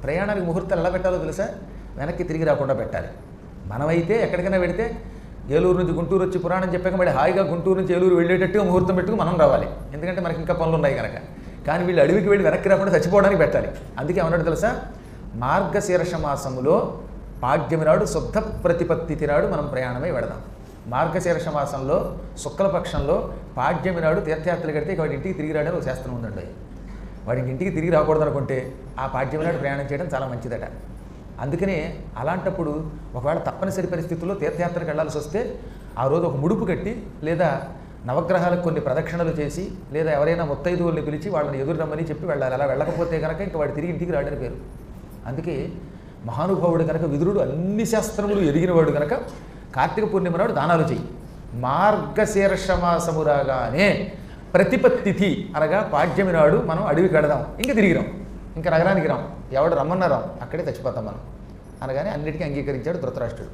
ప్రయాణానికి ముహూర్తాలు ఎలా పెట్టాలో తెలుసా? వెనక్కి తిరిగి రాకుండా పెట్టాలి. మనమైతే ఎక్కడికైనా పెడితే ఏలూరు నుంచి గుంటూరు వచ్చి పురాణం చెప్పాక మళ్ళీ హాయిగా గుంటూరు నుంచి ఏలూరు వెళ్ళేటట్టుగా ముహూర్తం పెట్టుకు మనం రావాలి, ఎందుకంటే మనకి ఇంకా పనులు ఉన్నాయి కనుక. కానీ వీళ్ళు అడవికి వెళ్ళి వెనక్కి రాకుండా చచ్చిపోవడానికి పెట్టాలి. అందుకే ఏమన్నాడు తెలుసా? మార్గశీర్ష మాసములో పాడ్యమి నాడు శుద్ధ ప్రతిపత్తి నాడు మనం ప్రయాణమై వెడదాం. మార్గశీర్ష మాసంలో శుక్లపక్షంలో పాడ్యమి నాడు తీర్థయాత్రలు కడితే వాడి ఇంటికి తిరిగి రావడానికి ఒక శాస్త్రం ఉందండి. వాడికి ఇంటికి తిరిగి రాకూడదు అనుకుంటే ఆ పాడ్యమి నాడు ప్రయాణం చేయడం చాలా మంచిదట. అందుకనే అలాంటప్పుడు ఒకవేళ తప్పనిసరి పరిస్థితుల్లో తీర్థయాత్రకు వెళ్ళాల్సి వస్తే ఆ రోజు ఒక ముడుపు కట్టి, లేదా నవగ్రహాలకు కొన్ని ప్రదక్షిణలు చేసి, లేదా ఎవరైనా ముత్తైదువుల్ని పిలిచి వాళ్ళని ఎదురు రమ్మని చెప్పి వెళ్ళాలి. అలా వెళ్ళకపోతే కనుక ఇంకా వాడు తిరిగి ఇంటికి రాడని పేరు. అందుకే మహానుభావుడు కనుక విదురుడు అన్ని శాస్త్రములు ఎరిగినవాడు కనుక కార్తీక పూర్ణిమ నాడు దానాలు చెయ్యి. మార్గశీర్ష మాసము రాగానే ప్రతిపత్తిథి అనగా పాడ్యమి నాడు మనం అడవికి వెడదాం, ఇంకా తిరిగిరాం, ఇంకా నగరానికి రాం, ఎవడు రమ్మన్నారాం, అక్కడే చచ్చిపోతాం మనం అనగానే అన్నిటికీ అంగీకరించాడు ధృతరాష్ట్రుడు.